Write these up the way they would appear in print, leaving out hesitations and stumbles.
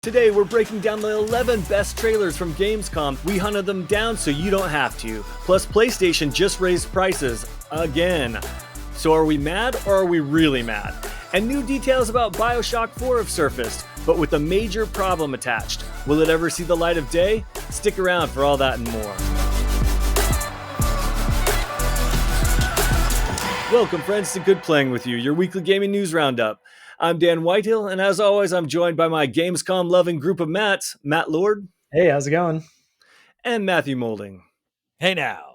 Today, we're breaking down the 11 best trailers from Gamescom. We hunted them down so you don't have to. Plus, PlayStation just raised prices again. So are we mad or are we really mad? And new details about Bioshock 4 have surfaced, but with a major problem attached. Will it ever see the light of day? Stick around for all that and more. Welcome, friends, to Good Playing With You, your weekly gaming news roundup. I'm Dan Whitehill, and as always, I'm joined by my Gamescom-loving group of Matts, Matt Lord. Hey, how's it going? And Matthew Moulding. Hey now.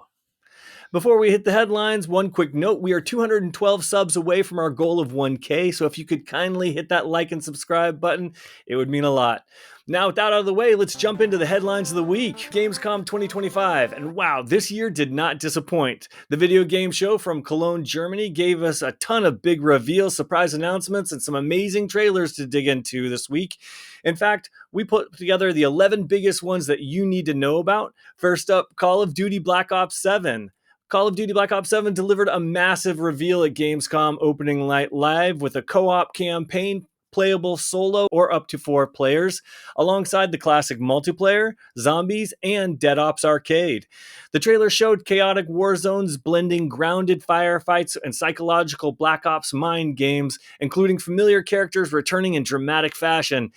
Before we hit the headlines, one quick note. We are 212 subs away from our goal of 1K, so if you could kindly hit that like and subscribe button, it would mean a lot. Now, with that out of the way, let's jump into the headlines of the week. Gamescom 2025. And wow, this year did not disappoint. The video game show from Cologne, Germany gave us a ton of big reveals, surprise announcements, and some amazing trailers to dig into this week. In fact, we put together the 11 biggest ones that you need to know about. First up, Call of Duty Black Ops 7. Call of Duty Black Ops 7 delivered a massive reveal at Gamescom opening night live with a co-op campaign playable solo or up to 4 players, alongside the classic multiplayer, zombies, and Dead Ops Arcade. The trailer showed chaotic war zones blending grounded firefights and psychological Black Ops mind games, including familiar characters returning in dramatic fashion.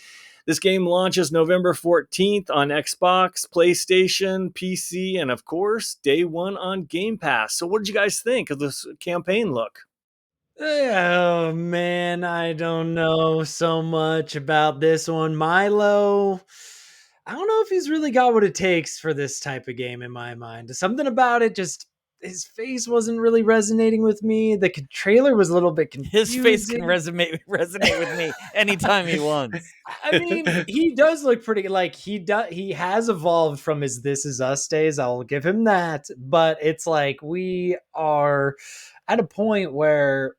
This game launches November 14th on Xbox, PlayStation, PC, and of course, day one on Game Pass. So what did you guys think of this campaign look? Oh man, I don't know so much about this one. Milo, I don't know if he's really got what it takes for this type of game in my mind. Something about it just, his face wasn't really resonating with me. The trailer was a little bit confusing. His face can resonate with me anytime he wants. I mean, he does look pretty, like he has evolved from his This Is Us days. I'll give him that. But it's like we are at a point where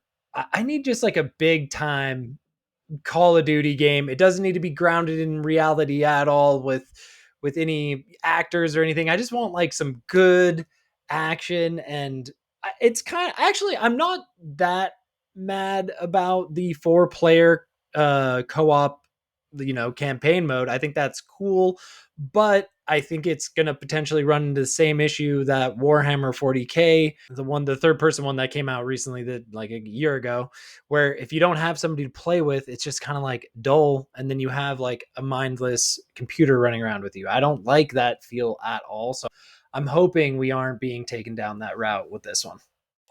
I need just like a big time Call of Duty game. It doesn't need to be grounded in reality at all with any actors or anything. I just want like some good action, and it's kind of, actually, I'm not that mad about the 4-player co-op campaign mode. I think that's cool, but I think it's going to potentially run into the same issue that Warhammer 40K, the third person one that came out recently, that like a year ago, where if you don't have somebody to play with, it's just kind of like dull. And then you have like a mindless computer running around with you. I don't like that feel at all. So I'm hoping we aren't being taken down that route with this one.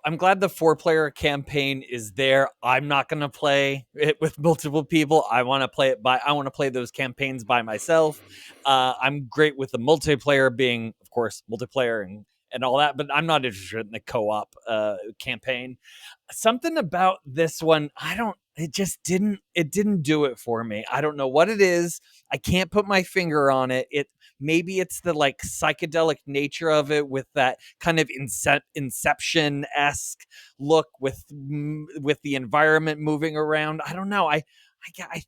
I'm glad the 4-player campaign is there. I'm not going to play it with multiple people. I want to play those campaigns by myself. I'm great with the multiplayer being, of course, multiplayer and all that, but I'm not interested in the co-op campaign. Something about this one, it didn't do it for me. I don't know what it is. I can't put my finger on it. Maybe it's the like psychedelic nature of it, with that kind of Inception-esque look with the environment moving around. I don't know. I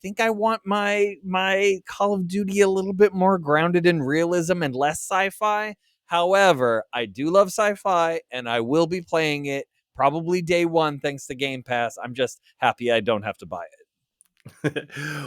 think I want my Call of Duty a little bit more grounded in realism and less sci-fi. However, I do love sci-fi, and I will be playing it probably day one thanks to Game Pass. I'm just happy I don't have to buy it.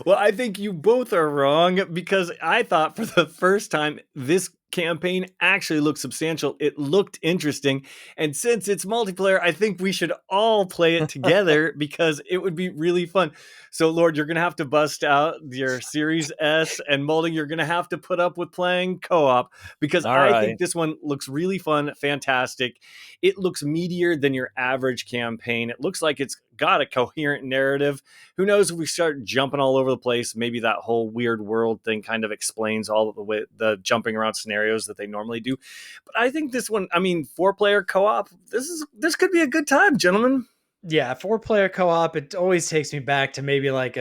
Well, I think you both are wrong, because I thought for the first time this campaign actually looked substantial. It looked interesting. And since it's multiplayer, I think we should all play it together because it would be really fun. So, Lord, you're going to have to bust out your Series S, and Moulding, you're going to have to put up with playing co-op, because I think this one looks really fun, fantastic. It looks meatier than your average campaign. It looks like it's got a coherent narrative. Who knows, if we start jumping all over the place, maybe that whole weird world thing kind of explains all of the jumping around scenarios that they normally do. But I think this one, 4-player co-op, this could be a good time, gentlemen. Yeah, 4-player co-op, it always takes me back to maybe like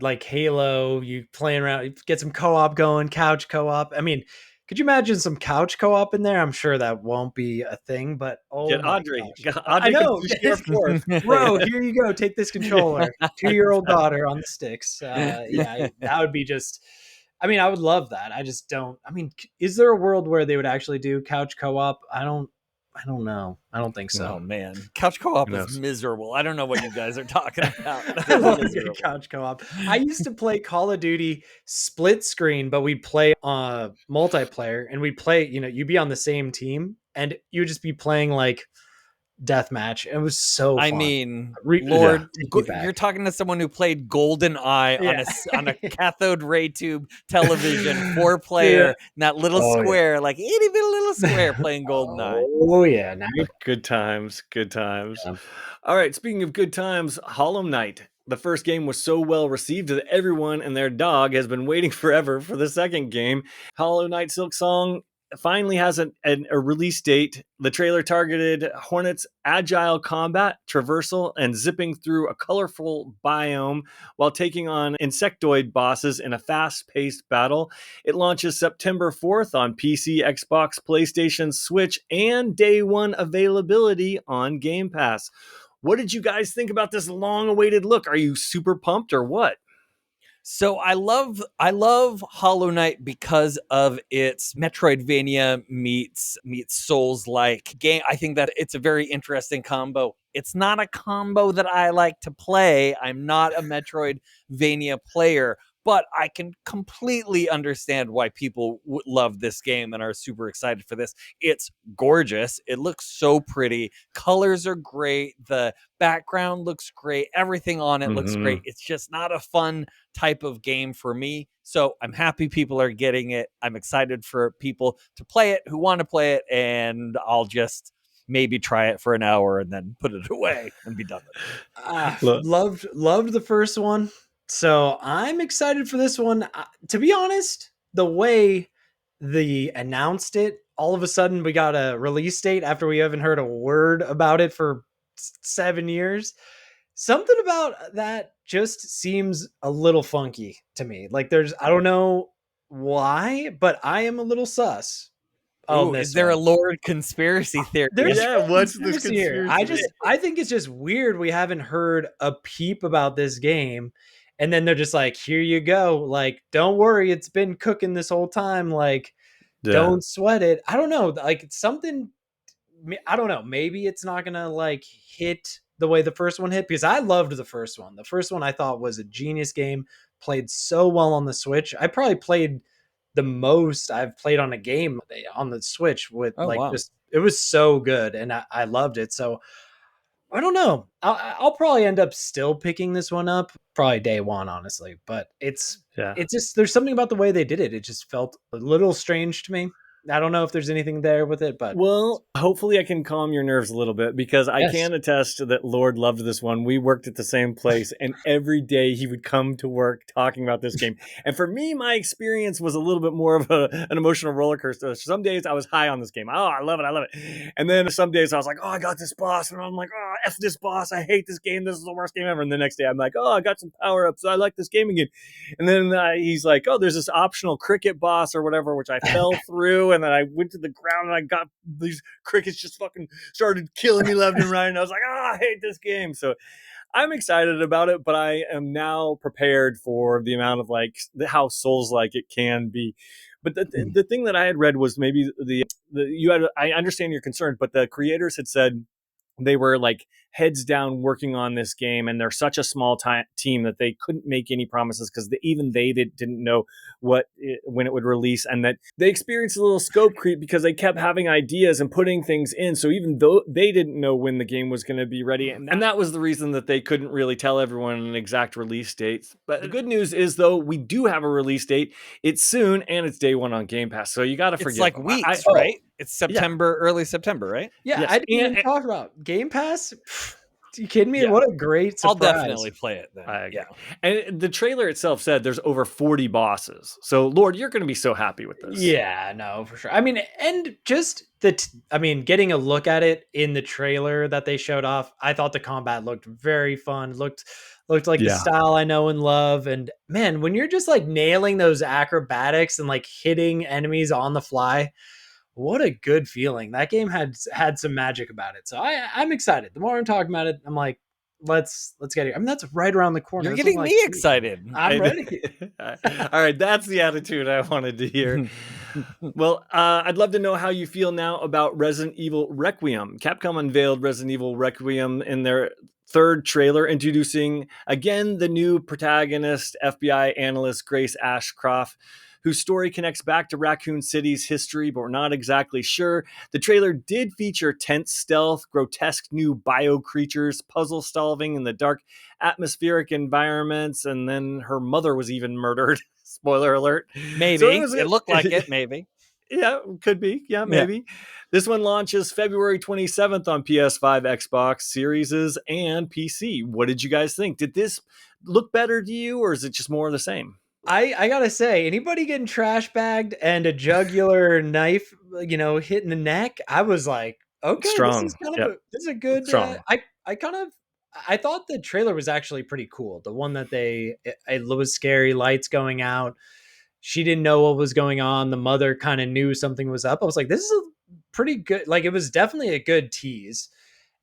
like Halo, you playing around, you get some co-op going, couch co-op. I mean, could you imagine some couch co-op in there? I'm sure that won't be a thing, but get Audrey. I know. Bro, here you go. Take this controller. 2-year-old daughter on the sticks. Yeah, that would be just, I would love that. I just don't, is there a world where they would actually do couch co-op? I don't I don't know. I don't think so. Oh man, couch co-op Who is knows? miserable. I don't know what you guys are talking about. I That is love miserable. couch co-op. I used to play Call of Duty split screen, but we'd play multiplayer, and we'd play. You'd be on the same team, and you'd just be playing like deathmatch. It was so I fun. mean, Yeah. Lord, Take me back. you're talking to someone who played GoldenEye Yeah. on a cathode ray tube television, 4-player, in that little Oh, yeah. square, like itty bitty little square playing GoldenEye. Oh yeah, now you're Good times, good times. Yeah. All right, speaking of good times, Hollow Knight. The first game was so well received that everyone and their dog has been waiting forever for the second game. Hollow Knight Silksong finally has a release date. The trailer targeted Hornet's agile combat, traversal, and zipping through a colorful biome while taking on insectoid bosses in a fast-paced battle. It launches September 4th on PC, Xbox, PlayStation, Switch, and day one availability on Game Pass. What did you guys think about this long-awaited look? Are you super pumped or what? So I love Hollow Knight because of its Metroidvania meets Souls-like game. I think that it's a very interesting combo. It's not a combo that I like to play. I'm not a Metroidvania player, but I can completely understand why people love this game and are super excited for this. It's gorgeous. It looks so pretty. Colors are great. The background looks great. Everything on it looks great. It's just not a fun type of game for me. So I'm happy people are getting it. I'm excited for people to play it who want to play it, and I'll just maybe try it for an hour and then put it away and be done with it. Loved the first one. So I'm excited for this one. To be honest, the way they announced it, all of a sudden we got a release date after we haven't heard a word about it for 7 years. Something about that just seems a little funky to me. Like I don't know why, but I am a little sus. Ooh, is there a Lord conspiracy theory? There's what's this here. conspiracy? I think it's just weird we haven't heard a peep about this game, and then they're just like, here you go. Like, don't worry, it's been cooking this whole time. Like, don't sweat it. I don't know. Like, it's something. I don't know. Maybe it's not gonna like hit the way the first one hit, because I loved the first one. The first one I thought was a genius game. Played so well on the Switch. I probably played the most I've played on a game on the Switch with just it was so good, and I loved it. So I don't know. I'll probably end up still picking this one up probably day one, honestly. But it's just there's something about the way they did it. It just felt a little strange to me. I don't know if there's anything there with it, but well, hopefully I can calm your nerves a little bit, because I can attest that Lord loved this one. We worked at the same place, and every day he would come to work talking about this game. And for me, my experience was a little bit more of an emotional roller coaster. Some days I was high on this game. Oh, I love it. And then some days I was like, oh, I got this boss. And I'm like, oh, F this boss. I hate this game. This is the worst game ever. And the next day I'm like, oh, I got some power-ups. I like this game again. And then he's like, oh, there's this optional cricket boss or whatever, which I fell through. And then I went to the ground and I got these crickets just fucking started killing me left and right. And I was like, I hate this game. So I'm excited about it, but I am now prepared for the amount of like how Souls-like it can be. But the thing that I had read was maybe I understand your concern, but the creators had said they were like heads down working on this game, and they're such a small team that they couldn't make any promises, because even they didn't know when it would release, and that they experienced a little scope creep because they kept having ideas and putting things in. So even though they didn't know when the game was going to be ready, and that was the reason that they couldn't really tell everyone an exact release date. But the good news is, though, we do have a release date. It's soon, and it's day one on Game Pass. So you got to forget. It's like weeks, right? It's September, early September, right? Yeah, yes. I didn't even talk about Game Pass. Are you kidding me? Yeah. What a great surprise. I'll definitely play it then. Yeah. And the trailer itself said there's over 40 bosses. So, Lord, you're going to be so happy with this. Yeah, no, for sure. I mean, and just getting a look at it in the trailer that they showed off, I thought the combat looked very fun. Looked like the style I know and love. And man, when you're just like nailing those acrobatics and like hitting enemies on the fly, what a good feeling. That game had some magic about it. So I'm excited. The more I'm talking about it, I'm like, let's get it. I mean, that's right around the corner. You're getting me excited. I'm ready. All right, that's the attitude I wanted to hear. Well, I'd love to know how you feel now about Resident Evil Requiem. Capcom unveiled Resident Evil Requiem in their third trailer, introducing again the new protagonist, FBI analyst Grace Ashcroft, whose story connects back to Raccoon City's history, but we're not exactly sure. The trailer did feature tense stealth, grotesque new bio creatures, puzzle solving in the dark atmospheric environments, and then her mother was even murdered. Spoiler alert. So Maybe it looked like it. Maybe. Yeah, could be. Yeah, Yeah. maybe. This one launches February 27th on PS5, Xbox Series, and PC. What did you guys think? Did this look better to you, or is it just more of the same? I gotta say, anybody getting trash bagged and a jugular knife, hitting the neck, I was like, okay, this is Strong. kind of Yep. this is a good. Strong. I thought the trailer was actually pretty cool. The one that it was scary, lights going out. She didn't know what was going on. The mother kind of knew something was up. I was like, this is a pretty good. Like, it was definitely a good tease,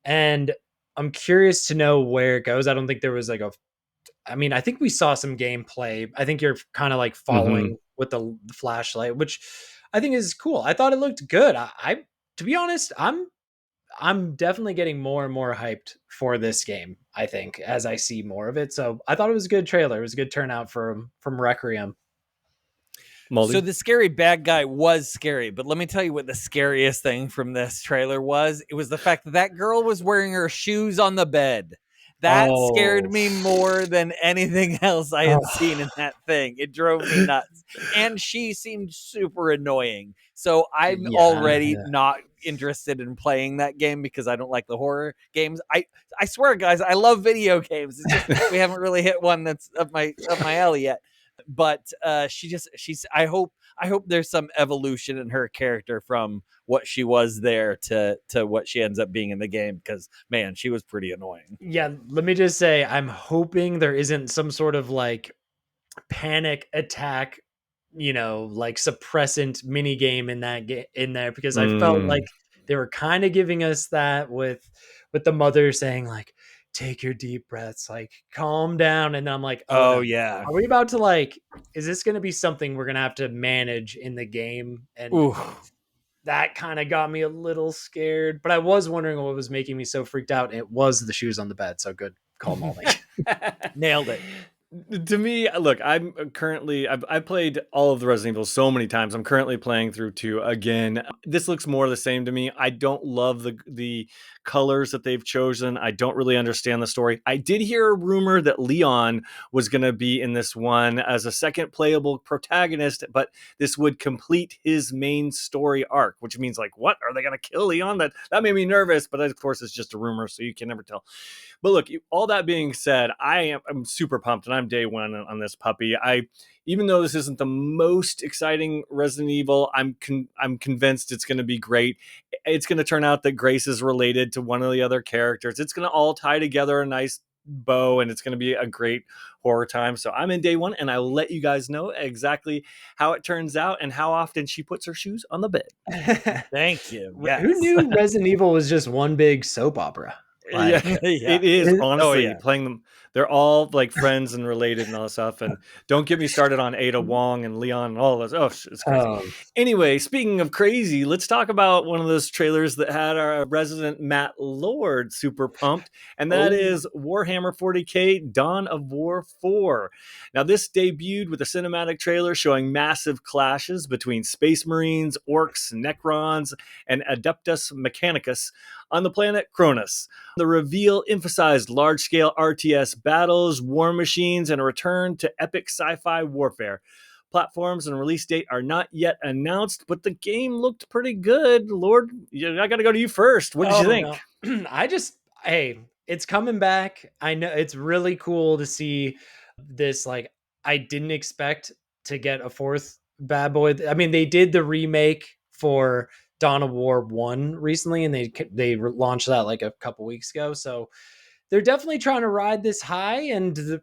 and I'm curious to know where it goes. I don't think there was like a I mean, I think we saw some gameplay. I think you're kind of like Mm-hmm. following with the flashlight, which I think is cool. I thought it looked good. To be honest, I'm definitely getting more and more hyped for this game. I think as I see more of it. So I thought it was a good trailer. It was a good turnout from Requiem. So Moldy. the scary bad guy was scary, but let me tell you what the scariest thing from this trailer was. It was the fact that that girl was wearing her shoes on the bed. That scared Oh, me more than anything else I had seen in that thing. It drove me nuts. And she seemed super annoying. So I'm yeah. already not interested in playing that game because I don't like the horror games. I swear, guys, I love video games. It's just we haven't really hit one that's up my alley yet. But she's I hope there's some evolution in her character from what she was there to what she ends up being in the game, because man, she was pretty annoying. Yeah, let me just say, I'm hoping there isn't some sort of like panic attack, like suppressant mini game in in there, because I felt like Mm. they were kind of giving us that with the mother saying like, take your deep breaths, like calm down, and I'm like, oh Oh no, yeah. are we about to like, is this going to be something we're going to have to manage in the game? And Ooh. that kind of got me a little scared, but I was wondering what was making me so freaked out. It was the shoes on the bed. So good call, Molly. Nailed it. To me, look, I'm currently I've played all of the Resident Evil so many times. I'm currently playing through 2 again. This looks more the same to me. I don't love the colors that they've chosen. I don't really understand the story. I did hear a rumor that Leon was going to be in this one as a second playable protagonist, but this would complete his main story arc, which means like, what are they going to kill Leon? That made me nervous, but of course it's just a rumor, so you can never tell. But look, all that being said, I'm super pumped, and I'm day one on this puppy. Even though this isn't the most exciting Resident Evil, I'm convinced it's going to be great. It's going to turn out that Grace is related to one of the other characters. It's going to all tie together a nice bow, and it's going to be a great horror time. So I'm in day one, and I will let you guys know exactly how it turns out and how often she puts her shoes on the bed. Thank you. Who Yes. knew Resident Evil was just one big soap opera? Yeah, Like, Yeah. it is it- honestly yeah. playing them. They're all like friends and related and all that stuff. And don't get me started on Ada Wong and Leon and all those. Oh, it's crazy. um, Anyway, speaking of crazy, let's talk about one of those trailers that had our resident Matt Lord super pumped, and that oh, is Warhammer 40K Dawn of War 4. Now, this debuted with a cinematic trailer showing massive clashes between Space Marines, Orcs, Necrons, and Adeptus Mechanicus on the planet Cronus. The reveal emphasized large-scale RTS battles, war machines, and a return to epic sci-fi warfare. Platforms and release date are not yet announced, but the game looked pretty good. Lord, I got to go to you first. What did you oh think? no. Hey, it's coming back. I know it's really cool to see this. Like, I didn't expect to get a fourth Bad Boy. I mean, they did the remake for Dawn of War 1 recently, and they launched that like a couple weeks ago. So they're definitely trying to ride this high. And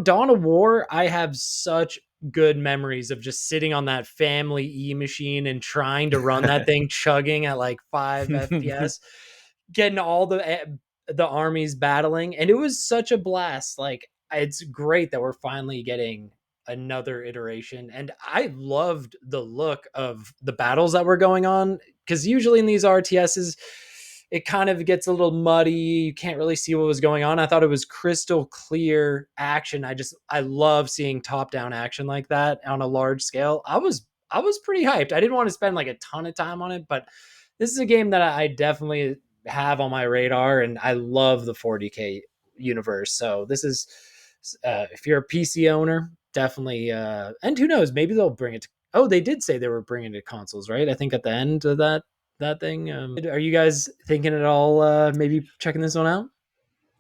Dawn of War, I have such good memories of just sitting on that family machine and trying to run that thing chugging at like 5 FPS, getting all the armies battling, and it was such a blast. Like, it's great that we're finally getting another iteration. And I loved the look of the battles that were going on, because usually in these RTSs, it kind of gets a little muddy. You can't really see what was going on. I thought it was crystal clear action. I love seeing top down action like that on a large scale. I was pretty hyped. I didn't want to spend like a ton of time on it, but this is a game that I definitely have on my radar, and I love the 40K universe. So this is, if you're a PC owner, definitely. And who knows, maybe they'll bring it. They did say they were bringing it to consoles, right? I think at the end of that thing. Are you guys thinking at all? Maybe checking this one out?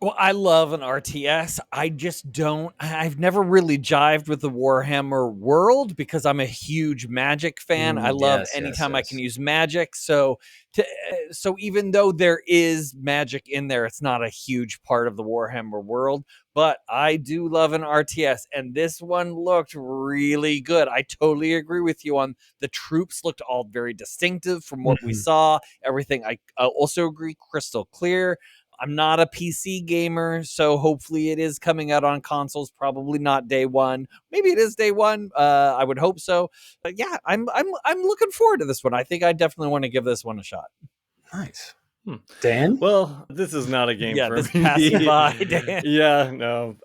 Well, I love an RTS. I just don't. I've never really jived with the Warhammer world because I'm a huge Magic fan. I love anytime I can use magic. So even though there is magic in there, it's not a huge part of the Warhammer world. But I do love an RTS, and this one looked really good. I totally agree with you on the troops looked all very distinctive from what we saw. Everything I also agree, crystal clear. I'm not a PC gamer, so hopefully it is coming out on consoles. Probably not day one. Maybe it is day one. I would hope so. But yeah, I'm looking forward to this one. I think I definitely want to give this one a shot. Nice. Dan? Well, this is not a game for this me. passing by, Dan. Yeah, no.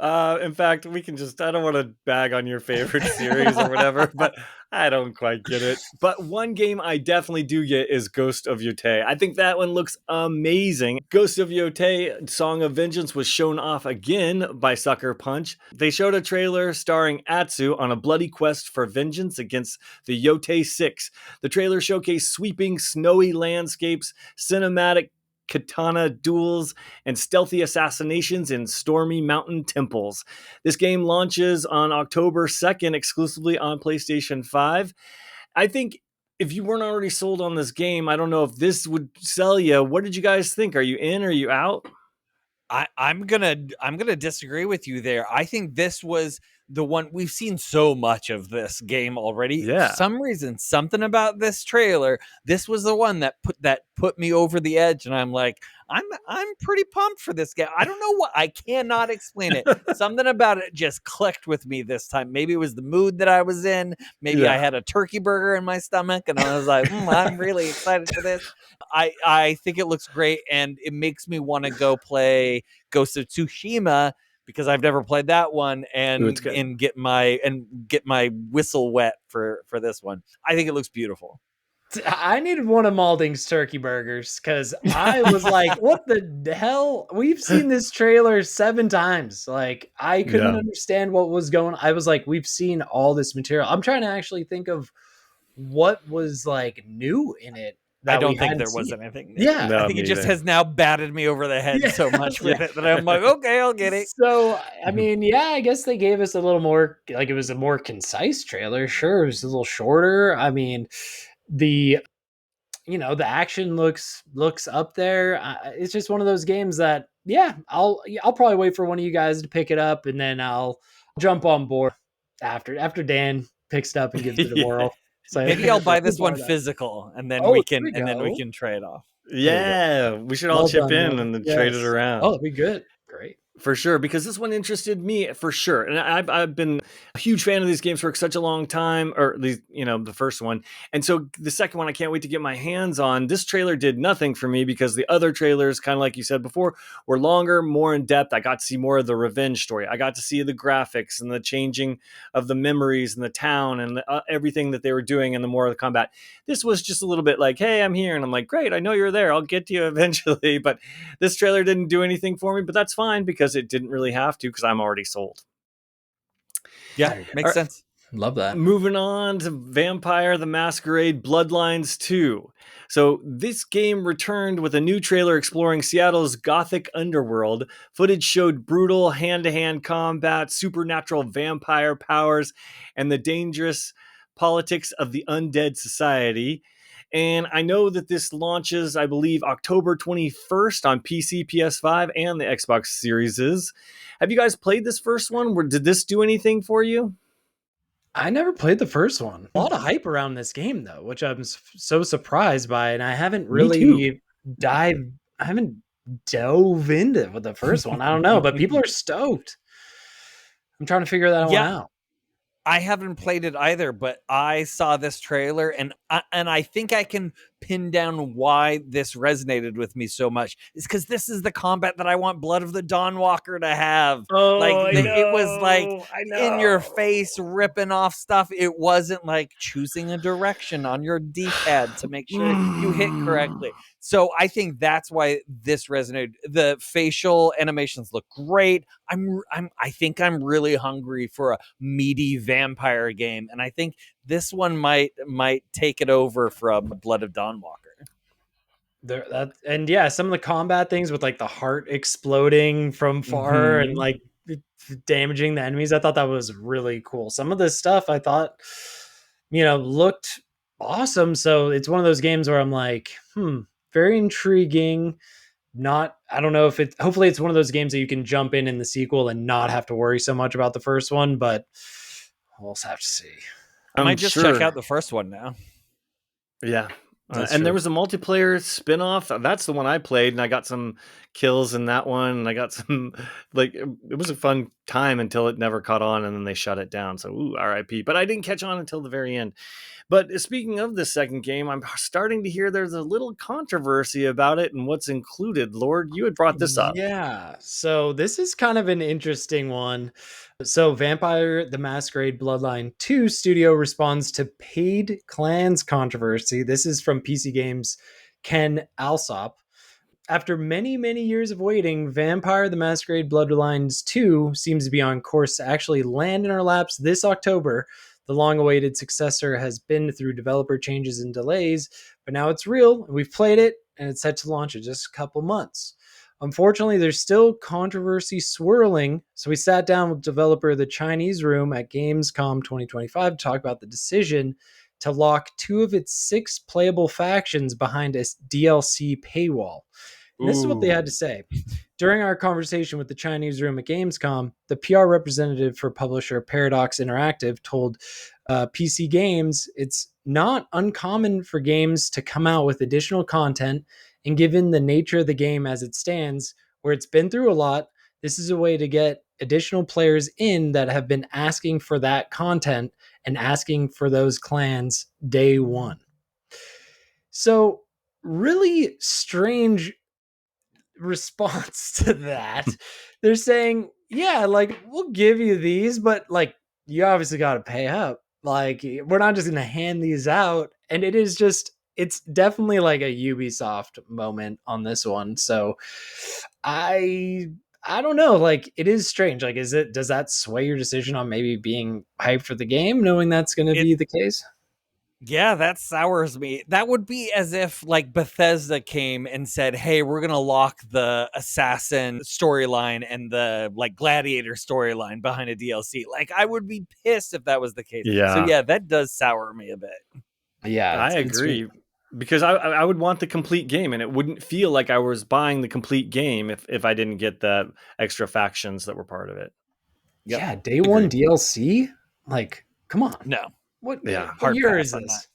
In fact, we can just, I don't want to bag on your favorite series or whatever, but I don't quite get it. But one game I definitely do get is Ghost of Yotei. I think that one looks amazing. Ghost of Yotei, Song of Vengeance, was shown off again by Sucker Punch. They showed a trailer starring Atsu on a bloody quest for vengeance against the Yotei Six. The trailer showcased sweeping, snowy landscapes, cinematic katana duels, and stealthy assassinations in stormy mountain temples. This game launches on October 2nd exclusively on PlayStation 5. I think if you weren't already sold on this game, I don't know if this would sell you. What did you guys think? Are you in? Are you out? I'm gonna disagree with you there. I think this was the one we've seen so much of this game already. Yeah. For some reason, something about this trailer, this was the one that put me over the edge, and I'm like, I'm pretty pumped for this game. I don't know what, I cannot explain it. Something about it just clicked with me this time. Maybe it was the mood that I was in. Maybe I had a turkey burger in my stomach, and I was like, I'm really excited for this. I think it looks great, and it makes me want to go play Ghost of Tsushima because I've never played that one, and get my whistle wet for this one. I think it looks beautiful. I needed one of Malding's turkey burgers because I was like, what the hell? We've seen this trailer 7 times. Like, I couldn't understand what was going on. I was like, we've seen all this material. I'm trying to actually think of what was like new in it. I don't think there was anything new. Yeah. I think it just has now batted me over the head so much with it that I'm like, okay, I'll get it. So, I mean, yeah, I guess they gave us a little more, like, it was a more concise trailer. Sure, it was a little shorter. I mean, the action looks up there. It's just one of those games that, I'll probably wait for one of you guys to pick it up, and then I'll jump on board after Dan picks it up and gives it a whirl. So maybe I'll buy this one physical, and then we can trade off. Yeah, we should all chip in and then trade it around. Oh, that'd be good. Great. For sure, because this one interested me for sure. And I've been a huge fan of these games for such a long time, or at least, the first one. And so the second one, I can't wait to get my hands on. This trailer did nothing for me because the other trailers, kind of like you said before, were longer, more in depth. I got to see more of the revenge story. I got to see the graphics and the changing of the memories and the town and everything that they were doing and the more of the combat. This was just a little bit like, hey, I'm here. And I'm like, great, I know you're there. I'll get to you eventually. But this trailer didn't do anything for me, but that's fine because it didn't really have to because I'm already sold. Yeah, makes sense. Love that. Moving on to Vampire the Masquerade Bloodlines 2. So this game returned with a new trailer exploring Seattle's gothic underworld. Footage showed brutal hand-to-hand combat, supernatural vampire powers, and the dangerous politics of the undead society. And I know that this launches, I believe, October 21st on PC, PS5, and the Xbox Series. Have you guys played this first one? Did this do anything for you? I never played the first one. A lot of hype around this game, though, which I'm so surprised by, and I haven't really dove into with the first one. I don't know, but people are stoked. I'm trying to figure that one out. I haven't played it either, but I saw this trailer and I think I can pin down why this resonated with me so much. Is because this is the combat that I want Blood of the Dawnwalker to have. Like Oh, I it was like know. I in your know. face, ripping off stuff. It wasn't like choosing a direction on your D-pad to make sure you hit correctly. So I think that's why this resonated. The facial animations look great. I think I'm really hungry for a meaty vampire game, and I think this one might take it over from Blood of Dawnwalker. And yeah, some of the combat things with like the heart exploding from far and like damaging the enemies, I thought that was really cool. Some of this stuff I thought, looked awesome. So it's one of those games where I'm like, very intriguing. I don't know if hopefully it's one of those games that you can jump in the sequel and not have to worry so much about the first one, but we'll also have to see. I might just check out the first one now. Yeah. And there was a multiplayer spin-off. That's the one I played, and I got some kills in that one. And I got some, like, it was a fun time until it never caught on, and then they shut it down. So, RIP. But I didn't catch on until the very end. But speaking of the second game, I'm starting to hear there's a little controversy about it and what's included. Lord, you had brought this up. Yeah. So this is kind of an interesting one. So Vampire the Masquerade Bloodline 2 studio responds to paid clans controversy. This is from PC Games Ken Alsop. After many, many years of waiting, Vampire the Masquerade Bloodlines 2 seems to be on course to actually land in our laps this October. The long-awaited successor has been through developer changes and delays, but now it's real, and we've played it, and it's set to launch in just a couple months. Unfortunately, there's still controversy swirling, so we sat down with developer The Chinese Room at Gamescom 2025 to talk about the decision to lock 2 of its 6 playable factions behind a DLC paywall. And this is what they had to say. During our conversation with the Chinese Room at Gamescom, the PR representative for publisher Paradox Interactive told PC Games it's not uncommon for games to come out with additional content, and given the nature of the game as it stands, where it's been through a lot, this is a way to get additional players in that have been asking for that content and asking for those clans day one. So, really strange response to that. They're saying, yeah, like, we'll give you these, but like, you obviously got to pay up. Like, we're not just going to hand these out. And it's definitely like a Ubisoft moment on this one. So I don't know. Like, it is strange. Like, does that sway your decision on maybe being hyped for the game, knowing that's going to be the case? Yeah, that sours me. That would be as if like Bethesda came and said, "Hey, we're going to lock the assassin storyline and the like gladiator storyline behind a DLC." Like I would be pissed if that was the case. Yeah. So yeah, that does sour me a bit. Yeah, I agree. Because I would want the complete game, and it wouldn't feel like I was buying the complete game if I didn't get the extra factions that were part of it. Yep. Yeah, day one DLC? Like, come on. No. What year is this?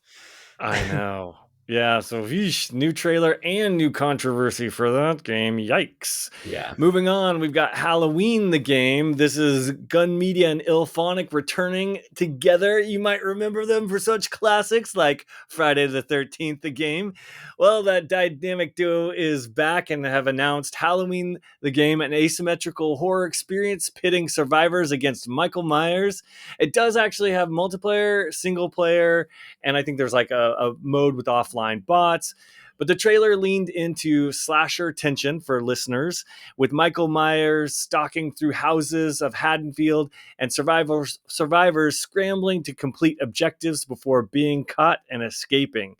I know. Yeah, so new trailer and new controversy for that game. Yikes. Yeah. Moving on, we've got Halloween the game. This is Gun Media and Ilphonic returning together. You might remember them for such classics like Friday the 13th the game. Well, that dynamic duo is back and have announced Halloween the game, an asymmetrical horror experience pitting survivors against Michael Myers. It does actually have multiplayer, single player, and I think there's like a mode with offline bots. But the trailer leaned into slasher tension for listeners, with Michael Myers stalking through houses of Haddonfield and survivors scrambling to complete objectives before being caught and escaping.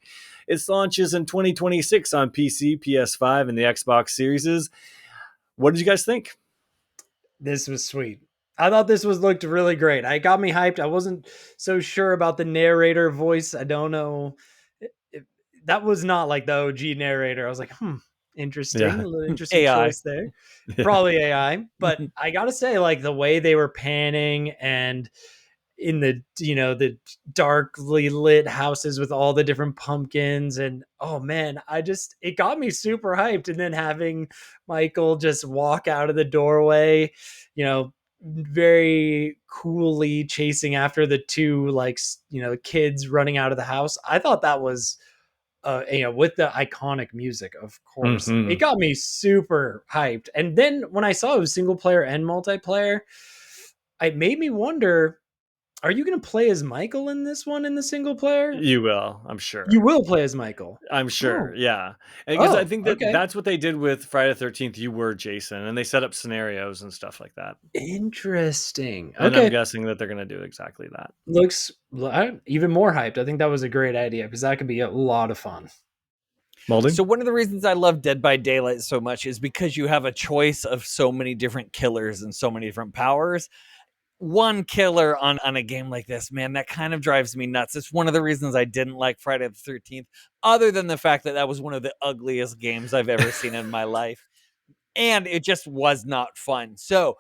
It launches in 2026 on PC, PS5, and the Xbox Series. What did you guys think? This was sweet. I thought this looked really great. It got me hyped. I wasn't so sure about the narrator voice. I don't know. That was not like the OG narrator. I was like, interesting. Yeah. A little interesting AI. choice there. Yeah. Probably AI. But I gotta say, like, the way they were panning and in the the darkly lit houses with all the different pumpkins, and oh man, it got me super hyped. And then having Michael just walk out of the doorway, very coolly chasing after the two kids running out of the house. I thought that was with the iconic music, of course. It Mm-hmm. got me super hyped. And then when I saw it was single player and multiplayer, it made me wonder, are you going to play as Michael in this one in the single player? You will, I'm You sure. will play as Michael. I'm sure, Oh, yeah. Because I oh, think that okay. that's what they did with Friday the 13th. You were Jason, and they set up scenarios and stuff like that. Interesting. And I'm Okay. guessing that they're going to do exactly that. Looks even more hyped. I think that was a great idea because that could be a lot of fun. Molding? So one of the reasons I love Dead by Daylight so much is because you have a choice of so many different killers and so many different powers. One killer on a game like this, man, that kind of drives me nuts. It's one of the reasons I didn't like Friday the 13th, other than the fact that that was one of the ugliest games I've ever seen in my life. And it just was not fun. So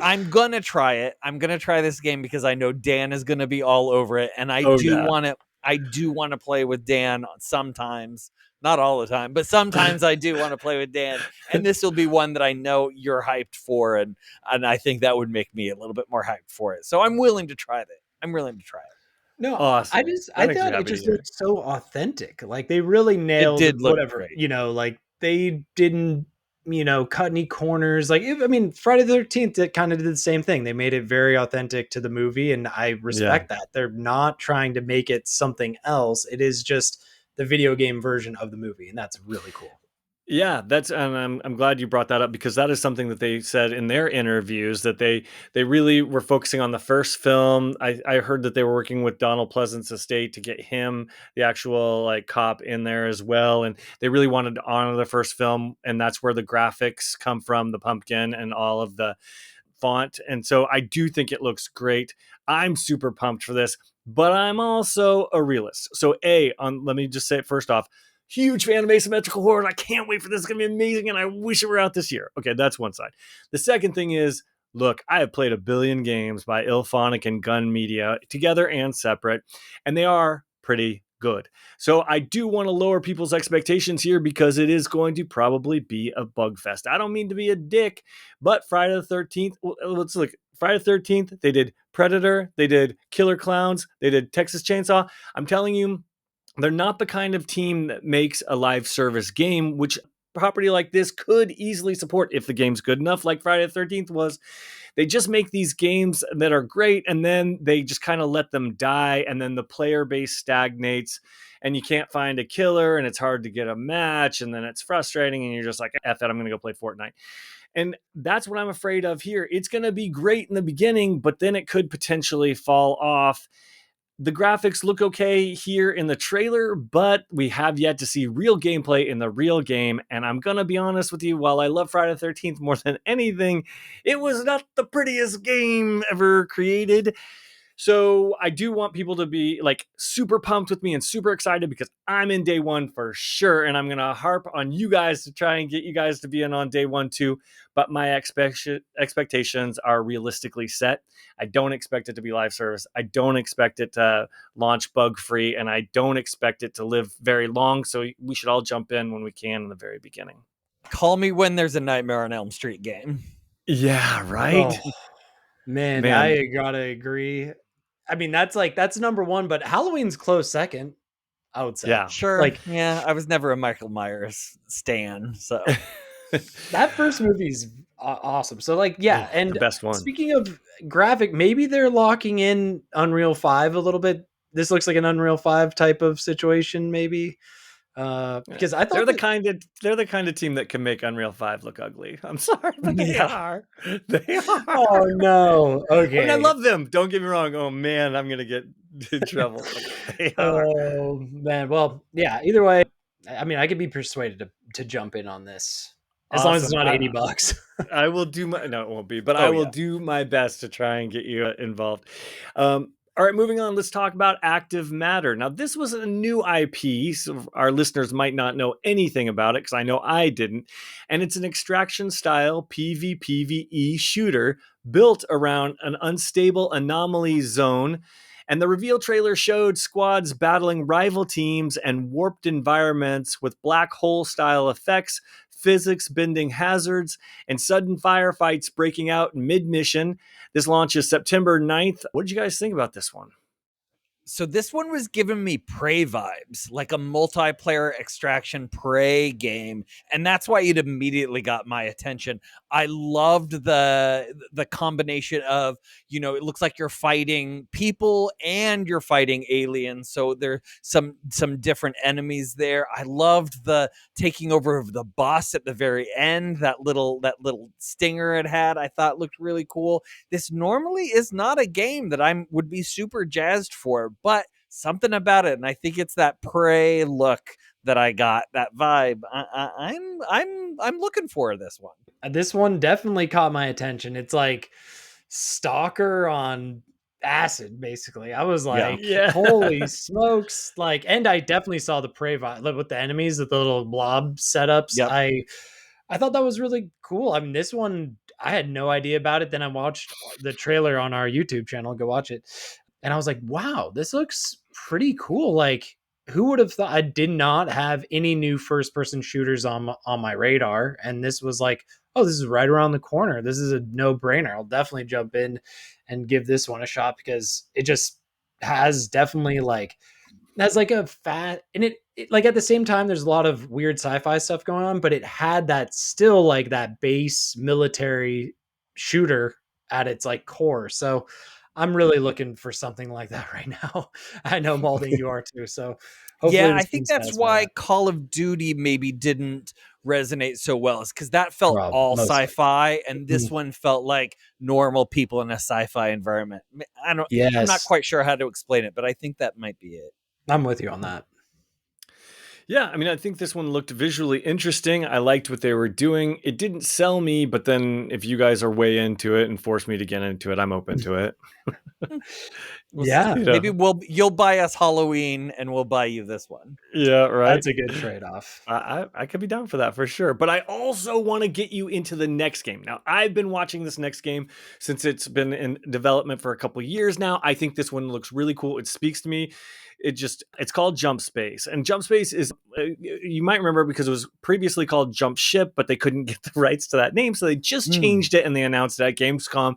I'm going to try it. I'm going to try this game because I know Dan is going to be all over it. And Oh, yeah. I do want to play with Dan sometimes. Not all the time, but sometimes I do want to play with Dan. And this will be one that I know you're hyped for. And I think that would make me a little bit more hyped for it. So I'm willing to try it. I'm willing to try it. No, Awesome. I That makes me thought it happy to just hear. looked so authentic. Like they really It nailed did look whatever, great. like they didn't, cut any corners. Like, I mean, Friday the 13th, it kind of did the same thing. They made it very authentic to the movie. And I Yeah. respect that. They're not trying to make it something else. It is just the video game version of the movie. And that's really cool. Yeah, and I'm glad you brought that up because that is something that they said in their interviews that they really were focusing on the first film. I heard that they were working with Donald Pleasant's estate to get him, the actual like cop, in there as well, and they really wanted to honor the first film, and that's where the graphics come from, the pumpkin and all of the font. And so I do think it looks great. I'm super pumped for this, but I'm also a realist. So let me just say it first off. Huge fan of asymmetrical horror. I can't wait for this. It's going to be amazing, and I wish it were out this year. Okay, that's one side. The second thing is, look, I have played a billion games by IllFonic and Gun Media, together and separate, and they are pretty good. So I do want to lower people's expectations here because it is going to probably be a bug fest. I don't mean to be a dick, but Friday the 13th, let's look. Friday the 13th, they did Predator, they did Killer Clowns, they did Texas Chainsaw. I'm telling you, they're not the kind of team that makes a live service game, which a property like this could easily support if the game's good enough, like Friday the 13th was. They just make these games that are great, and then they just kind of let them die, and then the player base stagnates, and you can't find a killer, and it's hard to get a match, and then it's frustrating, and you're just like, F it, I'm going to go play Fortnite. And that's what I'm afraid of here. It's going to be great in the beginning, but then it could potentially fall off. The graphics look okay here in the trailer, but we have yet to see real gameplay in the real game. And I'm going to be honest with you, while I love Friday the 13th more than anything, it was not the prettiest game ever created. So I do want people to be like super pumped with me and super excited because I'm in day one for sure. And I'm going to harp on you guys to try and get you guys to be in on day one too. But my expectations are realistically set. I don't expect it to be live service. I don't expect it to launch bug free. And I don't expect it to live very long. So we should all jump in when we can in the very beginning. Call me when there's a Nightmare on Elm Street game. Yeah, right? Oh, man, Man. I gotta agree. I mean, that's number one, but Halloween's close second, I would say. Yeah. Sure. Like, Yeah, I was never a Michael Myers stan, so that first movie's awesome. So, like, yeah. Oh, the And best one. speaking of graphic, maybe they're locking in Unreal 5 a little bit. This looks like an Unreal 5 type of situation, maybe. Because I They're thought the that, kind of team that can make Unreal 5 look ugly. I'm sorry, but they yeah. are. They are. oh no. I mean, I Okay. love them. Don't get me wrong. Oh man, I'm gonna get in trouble. But they are. Oh man. Well, yeah, either way, I mean, I could be persuaded to jump in on this as long as it's Awesome. not $80. I will do my no, it won't be, but I Oh will yeah. do my best to try and get you involved. All right, moving on. Let's talk about Active Matter. Now, this was a new IP, so our listeners might not know anything about it because I know I didn't. And it's an extraction style PvPvE shooter built around an unstable anomaly zone. And the reveal trailer showed squads battling rival teams and warped environments with black hole style effects physics bending hazards and sudden firefights breaking out mid-mission. This launches September 9th. What did you guys think about this one? So this one was giving me Prey vibes, like a multiplayer extraction Prey game, and that's why it immediately got my attention. I loved the combination of, it looks like you're fighting people and you're fighting aliens, so there's some different enemies there. I loved the taking over of the boss at the very end. That little stinger it had, I thought looked really cool. This normally is not a game that I would be super jazzed for, but something about it, and I think it's that Prey look that I got, that vibe. I'm looking for this one. This one definitely caught my attention. It's like Stalker on acid, basically. I was like, holy smokes. Like, and I definitely saw the Prey vibe with the enemies, with the little blob setups. Yep. I thought that was really cool. I mean, this one, I had no idea about it. Then I watched the trailer on our YouTube channel. Go watch it. And I was like, wow, this looks pretty cool. Like, who would have thought? I did not have any new first person shooters on my radar. And this was like, oh, this is right around the corner. This is a no brainer. I'll definitely jump in and give this one a shot, because it just has definitely like, has like a fat, and it like at the same time, there's a lot of weird sci-fi stuff going on, but it had that still like that base military shooter at its like core. So I'm really looking for something like that right now. I know, Malding, you are too. So hopefully, yeah, I think that's why Call of Duty maybe didn't resonate so well, is because that felt all sci-fi, and this one felt like normal people in a sci-fi environment. I'm not quite sure how to explain it, but I think that might be it. I'm with you on that. Yeah, I mean, I think this one looked visually interesting. I liked what they were doing. It didn't sell me, but then if you guys are way into it and force me to get into it, I'm open to it. Maybe you'll buy us Halloween and we'll buy you this one. Yeah, right. That's a good trade-off. I could be down for that for sure. But I also want to get you into the next game. Now, I've been watching this next game since it's been in development for a couple years now. I think this one looks really cool. It speaks to me. It's called Jump Space, and Jump Space is, you might remember, because it was previously called Jump Ship, but they couldn't get the rights to that name, so they just changed it and they announced it at Gamescom.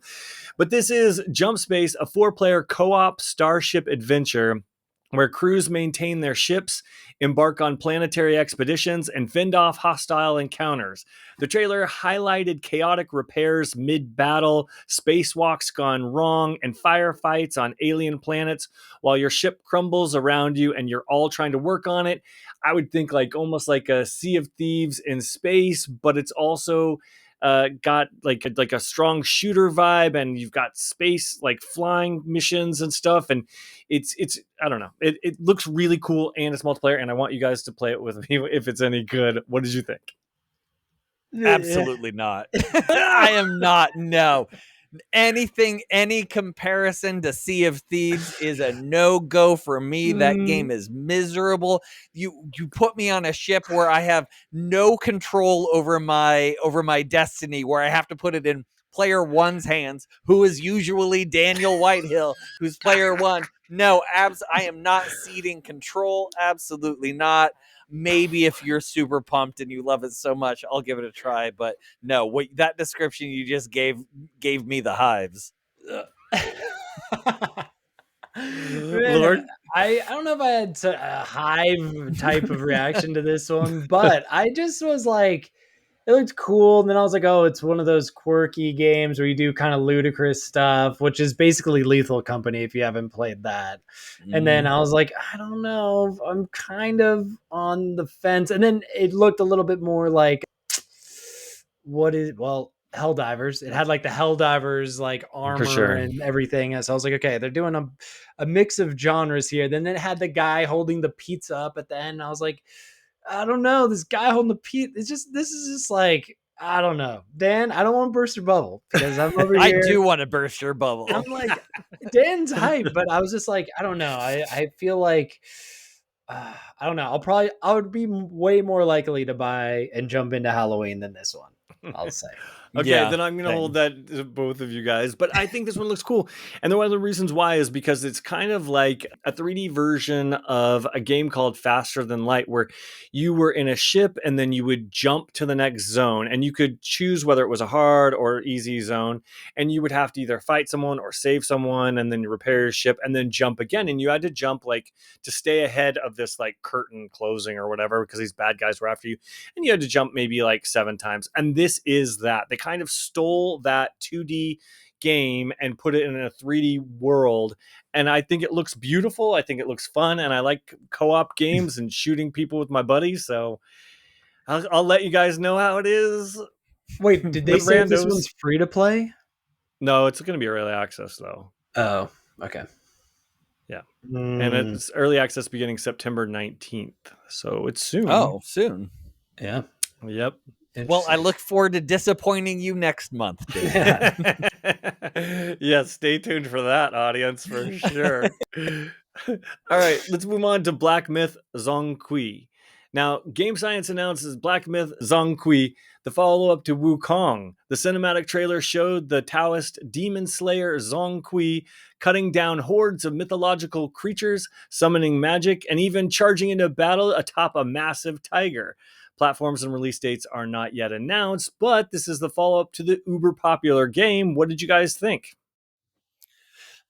But this is Jump Space, a 4-player co-op starship adventure where crews maintain their ships, embark on planetary expeditions, and fend off hostile encounters. The trailer highlighted chaotic repairs mid-battle, spacewalks gone wrong, and firefights on alien planets while your ship crumbles around you and you're all trying to work on it. I would think like almost like a Sea of Thieves in space, but it's also got like a strong shooter vibe, and you've got space like flying missions and stuff, and it's I don't know, it looks really cool, and it's multiplayer, and I want you guys to play it with me if it's any good. What did you think? Absolutely not. I am not. No. Any comparison to Sea of Thieves is a no-go for me. That game is miserable. You put me on a ship where I have no control over my destiny, where I have to put it in player one's hands, who is usually Daniel Whitehill, who's player one. No, I am not ceding control. Absolutely not. Maybe if you're super pumped and you love it so much, I'll give it a try. But no, that description you just gave me the hives. Lord, I don't know if I had a hive type of reaction to this one, but I just was like, it looked cool. And then I was like, oh, it's one of those quirky games where you do kind of ludicrous stuff, which is basically Lethal Company if you haven't played that. And then I was like, I don't know, I'm kind of on the fence. And then it looked a little bit more like, Helldivers. It had like the Helldivers like armor and everything. And so I was like, okay, they're doing a mix of genres here. Then it had the guy holding the pizza up at the end. I was like, I don't know, this guy holding the pizza. This is just like, I don't know. Dan, I don't want to burst your bubble because I'm over here. I do want to burst your bubble. I'm like, Dan's hype, but I was just like, I don't know. I feel like, I don't know. I would be way more likely to buy and jump into Halloween than this one, I'll say. Okay, Yeah, then I'm going to same. hold that to both of you guys. But I think this one looks cool. And one of the reasons why is because it's kind of like a 3D version of a game called Faster Than Light, where you were in a ship and then you would jump to the next zone. And you could choose whether it was a hard or easy zone. And you would have to either fight someone or save someone and then you repair your ship and then jump again. And you had to jump like to stay ahead of this like curtain closing or whatever because these bad guys were after you. And you had to jump maybe like 7 times. And this is that. They kind of stole that 2D game and put it in a 3D world. And I think it looks beautiful. I think it looks fun. And I like co-op games and shooting people with my buddies. So I'll let you guys know how it is. Wait, did they With say this randos. one's free to play? No, it's going to be early access though. Oh, okay. Yeah. And it's early access beginning September 19th. So it's soon. Oh, soon. Yeah. Yep. Well, I look forward to disappointing you next month, Dave. Yeah, stay tuned for that, audience, for sure. All right, let's move on to Black Myth Zhong Kui. Now, Game Science announces Black Myth Zhong Kui, the follow-up to Wukong. The cinematic trailer showed the Taoist demon slayer Zhong Kui cutting down hordes of mythological creatures, summoning magic, and even charging into battle atop a massive tiger. Platforms and release dates are not yet announced, but this is the follow-up to the uber popular game. What did you guys think?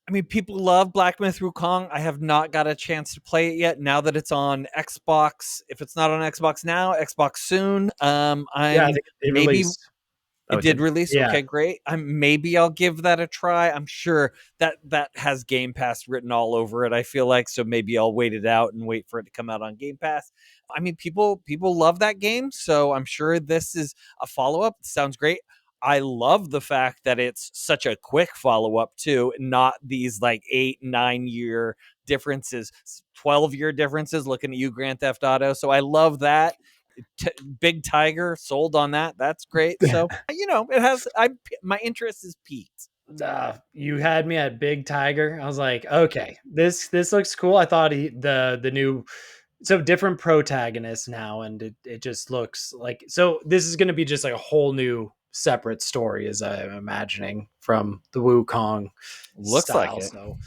I mean, people love Black Myth Wukong. I have not got a chance to play it yet. Now that it's on Xbox, if it's not on Xbox now, Xbox soon. I think it maybe released. it did release. Yeah. Okay, great. Maybe I'll give that a try. I'm sure that has Game Pass written all over it. I feel like so maybe I'll wait it out and wait for it to come out on Game Pass. I mean, people love that game, so I'm sure this is a follow up. Sounds great. I love the fact that it's such a quick follow up too, not these like 8-9 year differences, 12-year differences. Looking at you, Grand Theft Auto. So I love that. Big Tiger, sold on that. That's great. So it has. My interest is peaked. You had me at Big Tiger. I was like, okay, this looks cool. I thought the new, so different protagonists now, and it just looks like, so this is going to be just like a whole new separate story, as I'm imagining, from the Wukong Looks style. like it. So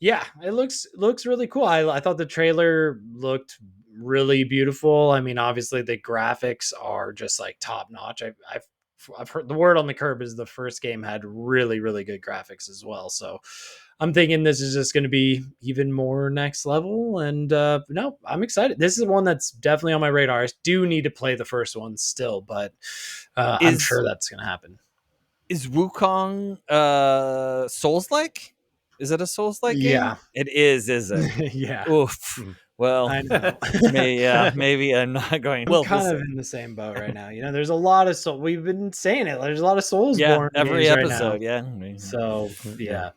yeah, it looks really cool. I thought the trailer looked really beautiful. I mean, obviously the graphics are just like top notch. I've heard the word on the curb is the first game had really, really good graphics as well. So I'm thinking this is just going to be even more next level. And no, I'm excited. This is one that's definitely on my radar. I do need to play the first one still, but I'm sure that's going to happen. Is Wukong Souls-like? Is it a Souls-like game? Yeah. It is it? Yeah. Oof. Well, I know. maybe I'm not going. I'm kind of in the same boat right now. There's a lot of we've been saying it. There's a lot of Soulsborne every games episode. right now. So yeah.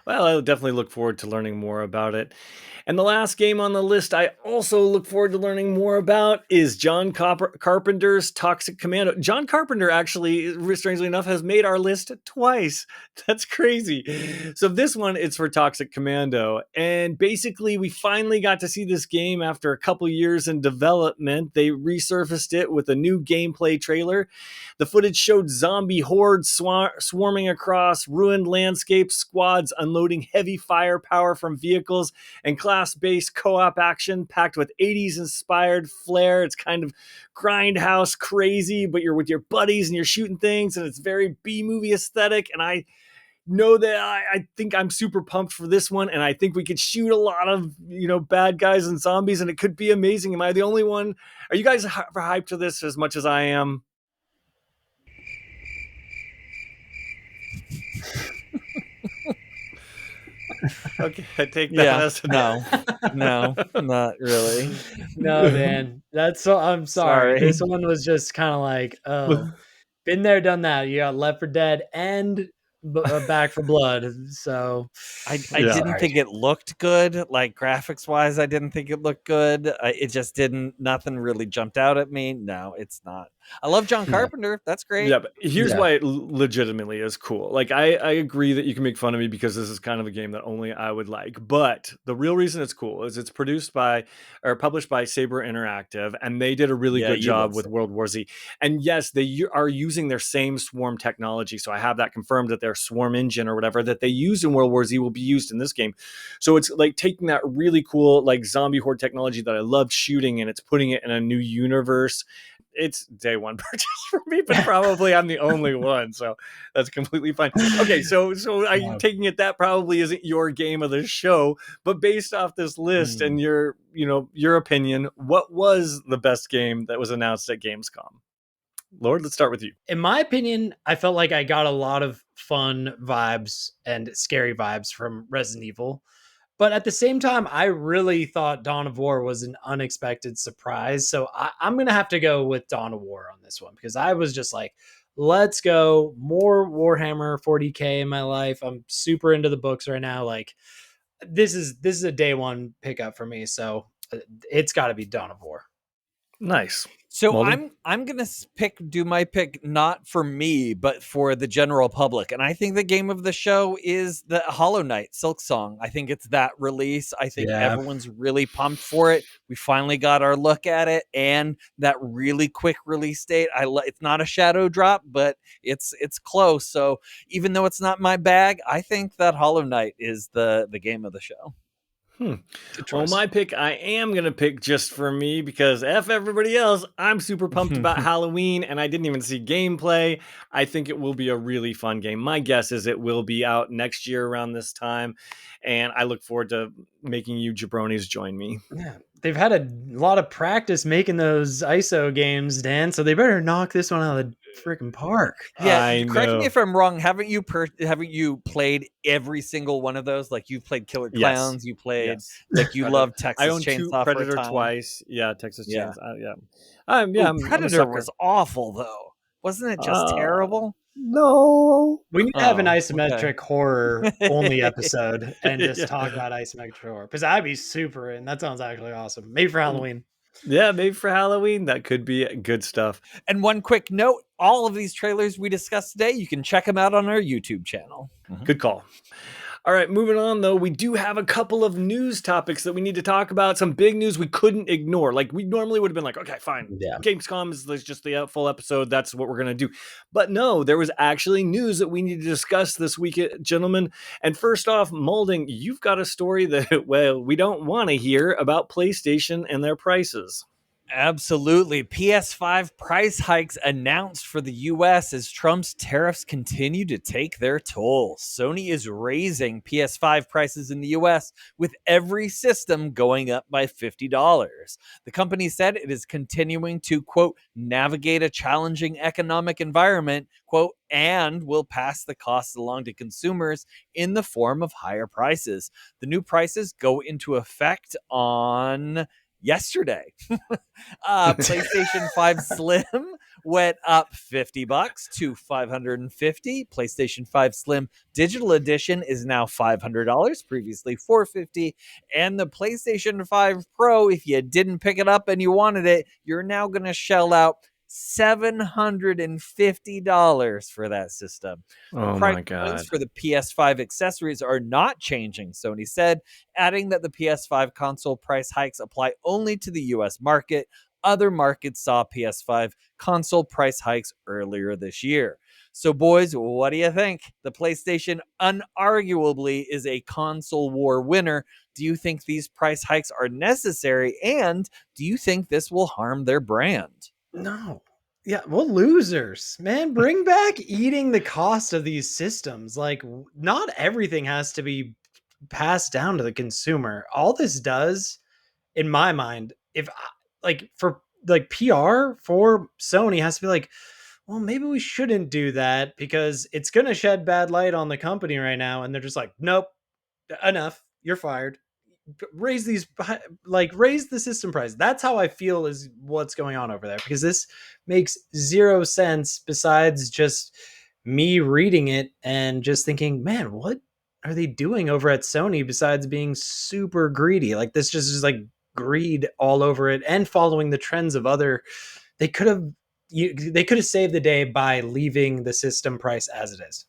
Well, I definitely look forward to learning more about it. And the last game on the list I also look forward to learning more about is John Carpenter's Toxic Commando. John Carpenter actually, strangely enough, has made our list twice. That's crazy. So this one, it's for Toxic Commando. And basically, we finally got to see this game after a couple years in development. They resurfaced it with a new gameplay trailer. The footage showed zombie hordes swarming across ruined landscapes, squads unloading heavy firepower from vehicles, and class-based co-op action packed with 80s-inspired flair. It's kind of grindhouse crazy, but you're with your buddies and you're shooting things, and it's very B-movie aesthetic, and I know that I think I'm super pumped for this one, and I think we could shoot a lot of bad guys and zombies, and it could be amazing. Am I the only one? Are you guys hyped to this as much as I am? Okay, I take that as no, not really. No, man. I'm sorry. This one was just kind of like, oh, been there, done that. You got Left 4 Dead and Back 4 Blood. So I didn't think it looked good. Like graphics wise, I didn't think it looked good. It just didn't. Nothing really jumped out at me. No, it's not. I love John Carpenter. That's great. Yeah, but here's why it legitimately is cool. Like, I agree that you can make fun of me because this is kind of a game that only I would like. But the real reason it's cool is it's produced by or published by Saber Interactive, and they did a really good job with World War Z. And yes, they are using their same Swarm technology. So I have that confirmed that their Swarm engine or whatever that they used in World War Z will be used in this game. So it's like taking that really cool like zombie horde technology that I loved shooting, and it's putting it in a new universe. It's day one purchase for me, but probably I'm the only one, so that's completely fine. Okay, so I'm taking it that probably isn't your game of the show, but based off this list and your opinion, what was the best game that was announced at Gamescom? Lord, let's start with you. In my opinion, I felt like I got a lot of fun vibes and scary vibes from Resident Evil. But at the same time, I really thought Dawn of War was an unexpected surprise. So I'm going to have to go with Dawn of War on this one because I was just like, let's go. More Warhammer 40K in my life. I'm super into the books right now. Like, this is a day one pickup for me. So it's got to be Dawn of War. Nice. So Moldy? I'm gonna do my pick not for me but for the general public, and I think the game of the show is the Hollow Knight Silksong. I think it's that release. I think everyone's really pumped for it. We finally got our look at it, and that really quick release date. It's not a shadow drop, but it's close. So even though it's not my bag, I think that Hollow Knight is the game of the show. Well, my pick, I am going to pick just for me because F everybody else. I'm super pumped about Halloween, and I didn't even see gameplay. I think it will be a really fun game. My guess is it will be out next year around this time, and I look forward to making you jabronis join me. Yeah, they've had a lot of practice making those ISO games, Dan, so they better knock this one out of the freaking park. Yeah, correct me if I'm wrong. Haven't you played every single one of those? Like you've played Killer Clowns, you played like you love Texas I own Chainsaw Predator for a time. twice. Yeah, Texas Chainsaw. Predator was awful though. Wasn't it just terrible? No. We need to have an isometric horror only episode and just talk about isometric horror because I'd be super in. That sounds actually awesome. Maybe for Halloween. Yeah, maybe for Halloween. That could be good stuff. And one quick note, all of these trailers we discussed today, you can check them out on our YouTube channel. Good call. All right, moving on, though, we do have a couple of news topics that we need to talk about. Some big news we couldn't ignore. Like, we normally would have been like, okay, fine. Yeah. Gamescom is just the full episode. That's what we're going to do. But no, there was actually news that we need to discuss this week, gentlemen. And first off, Molding, you've got a story that, well, we don't want to hear about PlayStation and their prices. Absolutely. PS5 price hikes announced for the US as Trump's tariffs continue to take their toll. Sony is raising PS5 prices in the US with every system going up by $50. The company said it is continuing to, quote, navigate a challenging economic environment, quote, and will pass the costs along to consumers in the form of higher prices. The new prices go into effect on yesterday. PlayStation 5 Slim went up $50 to $550. PlayStation 5 Slim Digital Edition is now $500, previously $450. And the PlayStation 5 Pro, if you didn't pick it up and you wanted it, you're now going to shell out $750 for that system. Oh my God. For the PS5 accessories are not changing, Sony said, adding that the PS5 console price hikes apply only to the US market. Other markets saw PS5 console price hikes earlier this year. So boys, what do you think? The PlayStation unarguably is a console war winner. Do you think these price hikes are necessary? And do you think this will harm their brand? No. Yeah, well, losers, man. Bring back eating the cost of these systems. Like, not everything has to be passed down to the consumer. All this does, in my mind, for PR for Sony has to be like, well, maybe we shouldn't do that because it's going to shed bad light on the company right now. And they're just like, nope, enough. You're fired. Raise the system price. That's how I feel is what's going on over there, because this makes zero sense besides just me reading it and just thinking, man, what are they doing over at Sony besides being super greedy? Like, this just is like greed all over it and following the trends of other. They could have they could have saved the day by leaving the system price as it is.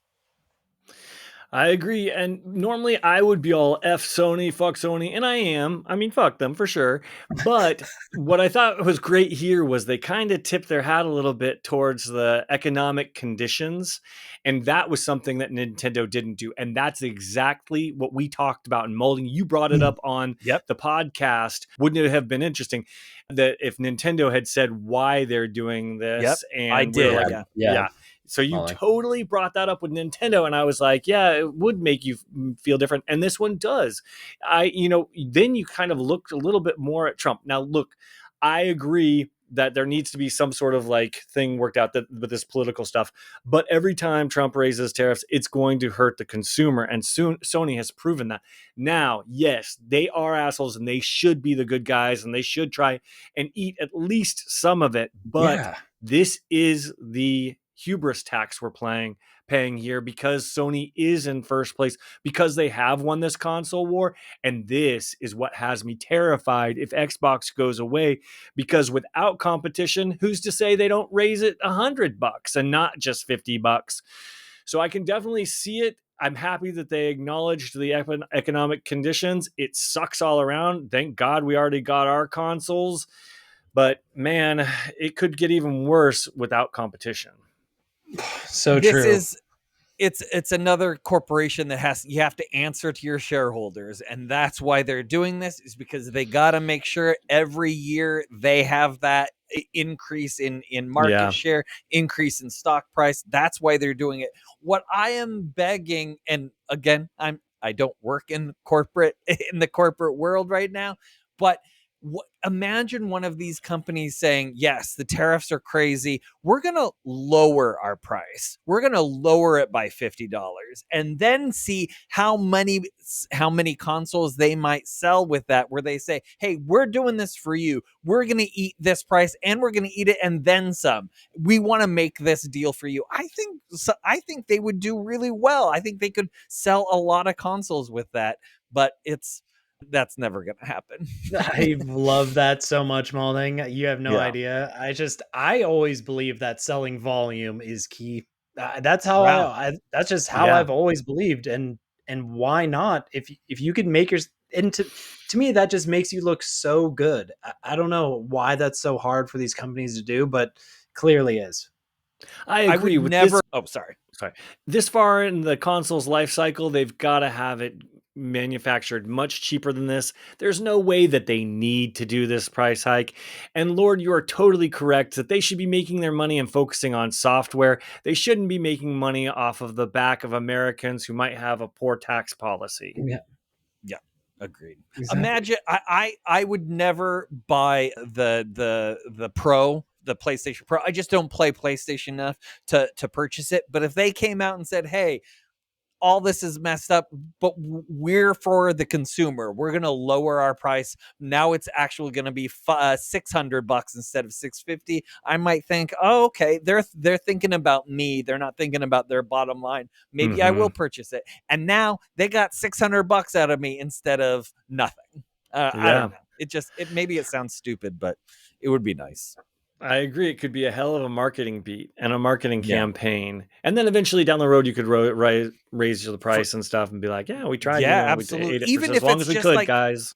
I agree. And normally I would be all F Sony, fuck Sony, and I am. I mean, fuck them for sure. But what I thought was great here was they kind of tipped their hat a little bit towards the economic conditions. And that was something that Nintendo didn't do. And that's exactly what we talked about in molding. You brought it up on the podcast. Wouldn't it have been interesting that if Nintendo had said why they're doing this? And I did. Like, yeah. So you totally brought that up with Nintendo, and I was like, yeah, it would make you feel different. And this one does. Then you kind of looked a little bit more at Trump. Now, look, I agree that there needs to be some sort of like thing worked out with this political stuff. But every time Trump raises tariffs, it's going to hurt the consumer. And soon Sony has proven that. Now, yes, they are assholes and they should be the good guys and they should try and eat at least some of it. But this is the hubris tax we're paying here because Sony is in first place, because they have won this console war. And this is what has me terrified if Xbox goes away, because without competition, who's to say they don't raise it $100 and not just $50? So I can definitely see it. I'm happy that they acknowledged the economic conditions. It sucks all around. Thank God we already got our consoles, but man, it could get even worse without competition. So true. It's another corporation that you have to answer to your shareholders, and that's why they're doing this, is because they got to make sure every year they have that increase in market share, increase in stock price. That's why they're doing it. What I am begging, and again, I don't work in the corporate world right now, but imagine one of these companies saying, yes, the tariffs are crazy. We're going to lower our price. We're going to lower it by $50 and then see how many consoles they might sell with that, where they say, hey, we're doing this for you. We're going to eat this price and we're going to eat it and then some. We want to make this deal for you. I think they would do really well. I think they could sell a lot of consoles with that, but that's never going to happen. I love that so much, Molding. You have no idea. I always believe that selling volume is key. That's how that's just how I've always believed. And why not? If you could make to me, that just makes you look so good. I don't know why that's so hard for these companies to do, but clearly is. I agree with this. Oh, sorry. This far in the console's life cycle, they've got to have it manufactured much cheaper than this. There's no way that they need to do this price hike. And Lord, you are totally correct that they should be making their money and focusing on software. They shouldn't be making money off of the back of Americans who might have a poor tax policy. Yeah. Agreed. Exactly. Imagine I would never buy the Pro, the PlayStation Pro. I just don't play PlayStation enough to purchase it. But if they came out and said, hey, all this is messed up, but we're for the consumer, we're going to lower our price. Now it's actually going to be $600 instead of $650. I might think, oh, okay, they're thinking about me. They're not thinking about their bottom line. Maybe I will purchase it. And now they got $600 out of me instead of nothing. I don't know. Maybe it sounds stupid, but it would be nice. I agree. It could be a hell of a marketing beat and a marketing campaign. And then eventually down the road, you could raise the price and stuff and be like, yeah, we tried. Yeah, absolutely. We even if as long as we could, guys.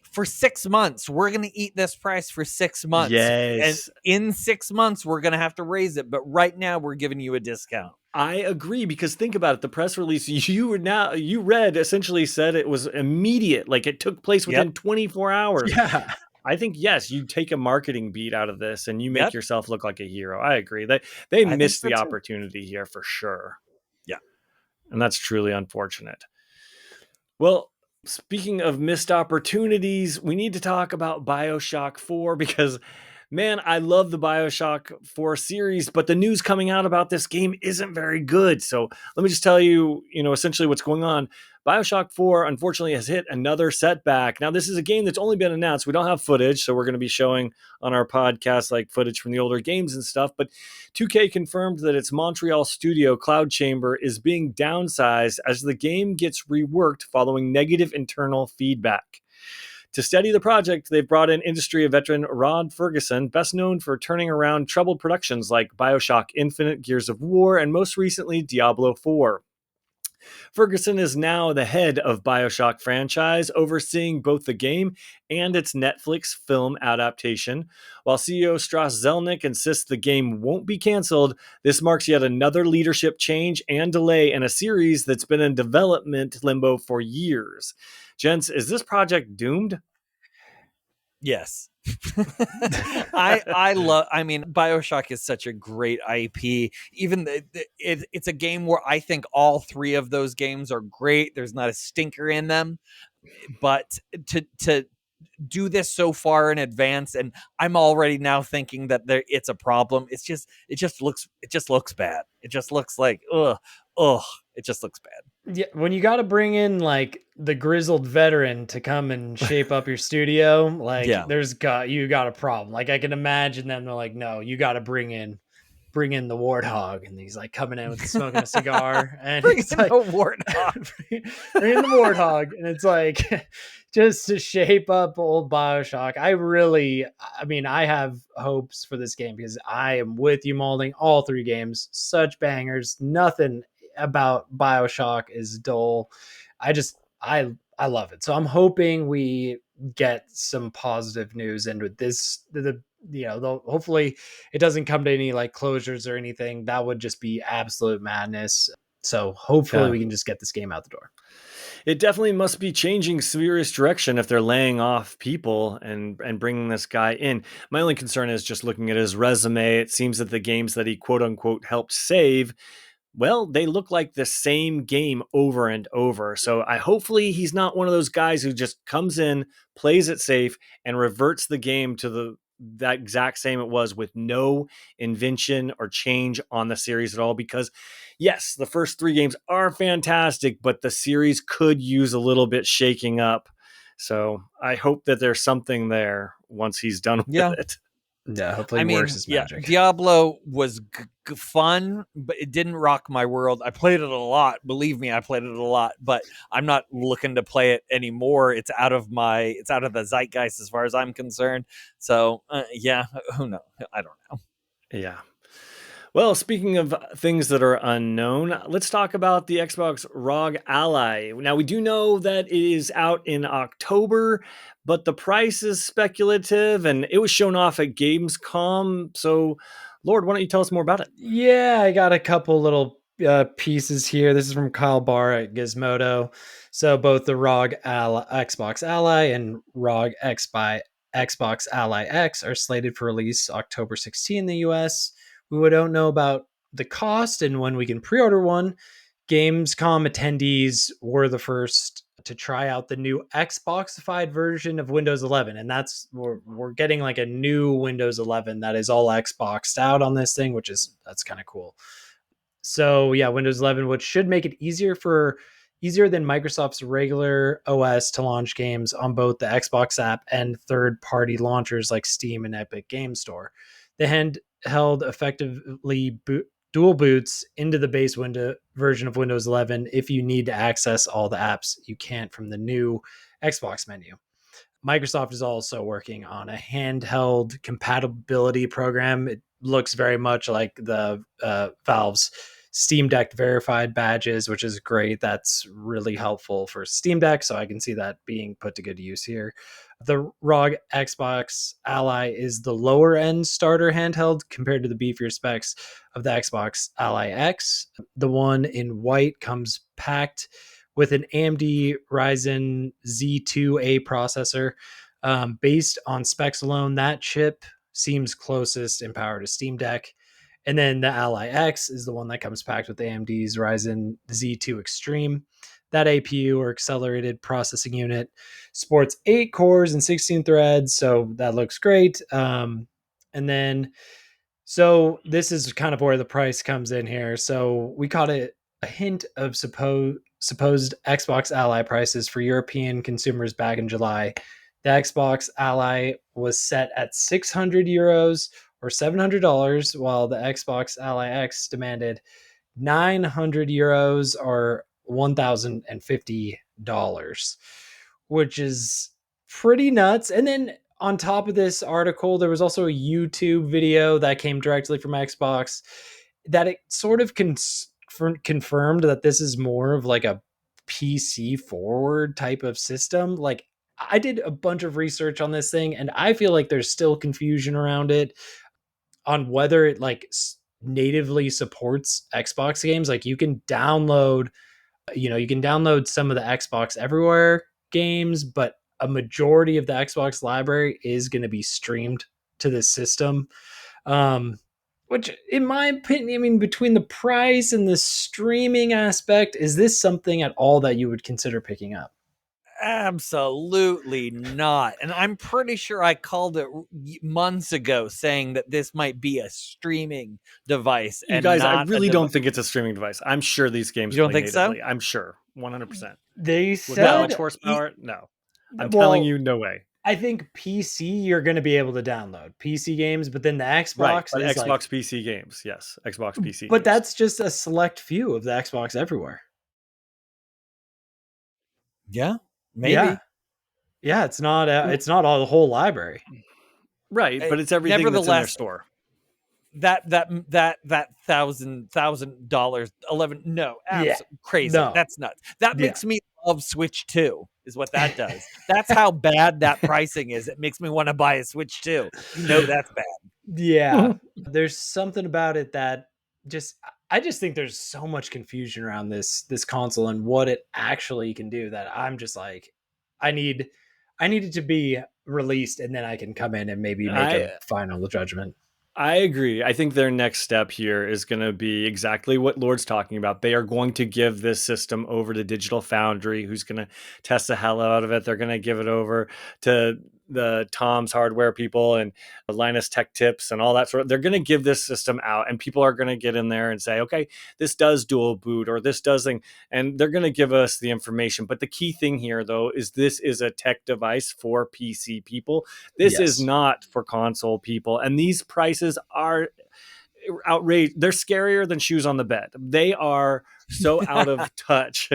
For 6 months, we're going to eat this price for 6 months. Yes. And in 6 months, we're going to have to raise it. But right now, we're giving you a discount. I agree, because think about it. The press release you read essentially said it was immediate. Like it took place within 24 hours. Yeah. I think, yes, you take a marketing beat out of this and you make yourself look like a hero. I agree. They missed the opportunity here for sure. Yeah. And that's truly unfortunate. Well, speaking of missed opportunities, we need to talk about Bioshock 4 because, man, I love the Bioshock 4 series, but the news coming out about this game isn't very good. So let me just tell you, essentially what's going on. Bioshock 4, unfortunately, has hit another setback. Now, this is a game that's only been announced. We don't have footage, so we're going to be showing on our podcast like footage from the older games and stuff. But 2K confirmed that its Montreal studio, Cloud Chamber, is being downsized as the game gets reworked following negative internal feedback. To steady the project, they've brought in industry veteran Rod Ferguson, best known for turning around troubled productions like Bioshock Infinite, Gears of War, and most recently Diablo 4. Ferguson is now the head of Bioshock franchise, overseeing both the game and its Netflix film adaptation. While CEO Strauss Zelnick insists the game won't be canceled, this marks yet another leadership change and delay in a series that's been in development limbo for years. Gents, is this project doomed? Yes. I mean, Bioshock is such a great IP. Even it's a game where I think all three of those games are great. There's not a stinker in them, but to do this so far in advance, and I'm already now thinking that it's a problem. It just looks bad. It just looks like it just looks bad. Yeah, when you got to bring in like the grizzled veteran to come and shape up your studio, like Yeah. you got a problem. Like I can imagine them. They're like, no, you got to bring in the warthog, and he's like coming in with smoking a cigar, and Bring it's in like a warthog. bring in the warthog, and it's like just to shape up old Bioshock. I mean, I have hopes for this game because I am with you, Malding. All three games, such bangers. Nothing about Bioshock is dull. I love it. So I'm hoping we get some positive news, and with this, hopefully it doesn't come to any like closures or anything. That would just be absolute madness. So hopefully we can just get this game out the door. It definitely must be changing serious direction if they're laying off people and bringing this guy in. My only concern is just looking at his resume. It seems that the games that he quote unquote helped save, well, they look like the same game over and over. So I hopefully he's not one of those guys who just comes in, plays it safe, and reverts the game to that exact same it was with no invention or change on the series at all. Because yes, the first three games are fantastic, but the series could use a little bit shaking up. So I hope that there's something there once he's done with it. Yeah, hopefully it works as magic. Diablo was fun, but it didn't rock my world. I played it a lot. Believe me, I played it a lot, but I'm not looking to play it anymore. It's out of the zeitgeist as far as I'm concerned. So, who knows? I don't know. Yeah. Well, speaking of things that are unknown, let's talk about the Xbox ROG Ally. Now, we do know that it is out in October, but the price is speculative, and it was shown off at Gamescom. So, Lord, why don't you tell us more about it? Yeah, I got a couple little pieces here. This is from Kyle Barr at Gizmodo. So both the ROG Xbox Ally and ROG Xbox Ally X are slated for release October 16 in the US. We don't know about the cost and when we can pre-order one. Gamescom attendees were the first to try out the new Xboxified version of Windows 11, and we're getting like a new Windows 11 that is all Xboxed out on this thing, that's kind of cool. So yeah, Windows 11, which should make it easier than Microsoft's regular OS to launch games on both the Xbox app and third-party launchers like Steam and Epic Game Store. The handheld effectively dual boots into the base window version of Windows 11 if you need to access all the apps you can't from the new Xbox menu. Microsoft is also working on a handheld compatibility program. It looks very much like the Valve's Steam Deck verified badges, which is great. That's really helpful for Steam Deck, so I can see that being put to good use here. The ROG Xbox Ally is the lower end starter handheld compared to the beefier specs of the Xbox Ally X. The one in white comes packed with an AMD Ryzen Z2A processor. Based on specs alone, that chip seems closest in power to Steam Deck. And then the Ally X is the one that comes packed with AMD's Ryzen Z2 Extreme. That APU, or accelerated processing unit, sports 8 cores and 16 threads, so that looks great. So this is kind of where the price comes in here. So we caught a hint of supposed Xbox Ally prices for European consumers back in July. The Xbox Ally was set at 600 euros or $700, while the Xbox Ally X demanded 900 euros or $1,050, which is pretty nuts. And then on top of this article, there was also a YouTube video that came directly from Xbox that it sort of confirmed that this is more of like a PC forward type of system. Like, I did a bunch of research on this thing, and I feel like there's still confusion around it on whether it like natively supports Xbox games. Like, you can download some of the Xbox Everywhere games, but a majority of the Xbox library is going to be streamed to this system. Which, in my opinion, I mean, between the price and the streaming aspect, is this something at all that you would consider picking up? Absolutely not. And I'm pretty sure I called it months ago saying that this might be a streaming device. You guys, I really don't think it's a streaming device. I'm sure these games You don't play think natively. so? I'm sure. 100%. They With said that much horsepower? No. I'm telling you, no way. I think PC you're going to be able to download PC games, but then the Xbox Right, is Xbox like, PC games. Yes, Xbox PC but games. that's just a select few of the Xbox Everywhere. Yeah, maybe. Yeah, it's not all the whole library. Right, but it's everything that's in their store. That $1,000 11 no, crazy. No. That's nuts. That makes me love Switch 2 is what that does. That's how bad that pricing is. It makes me want to buy a Switch 2. You know that's bad. Yeah. There's something about it that I just think there's so much confusion around this console and what it actually can do that I'm just like, I need it to be released, and then I can come in and maybe make a final judgment. I agree. I think their next step here is going to be exactly what Lord's talking about. They are going to give this system over to Digital Foundry, who's going to test the hell out of it. They're going to give it over to the Tom's Hardware people and Linus Tech Tips and all that sort of. They're going to give this system out, and people are going to get in there and say, okay, this does dual boot, or this doesn't, and they're going to give us the information. But the key thing here, though, is this is a tech device for PC people. This is not for console people, and these prices are outrageous. They're scarier than shoes on the bed. They are so out of touch.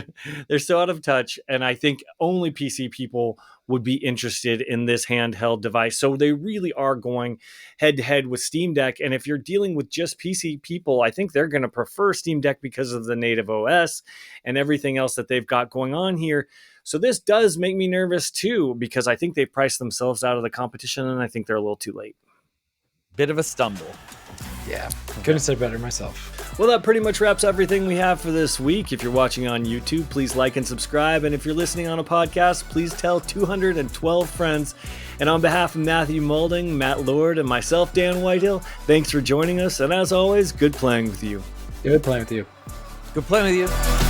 They're so out of touch, and I think only PC people would be interested in this handheld device. So they really are going head to head with Steam Deck. And if you're dealing with just PC people, I think they're going to prefer Steam Deck because of the native OS and everything else that they've got going on here. So this does make me nervous too, because I think they've priced themselves out of the competition, and I think they're a little too late. Bit of a stumble. Yeah, couldn't have said better myself. Well, that pretty much wraps everything we have for this week. If you're watching on YouTube, please like and subscribe. And if you're listening on a podcast, please tell 212 friends. And on behalf of Matthew Moulding, Matt Lord, and myself, Dan Whitehill, thanks for joining us. And as always, good playing with you. Good playing with you. Good playing with you.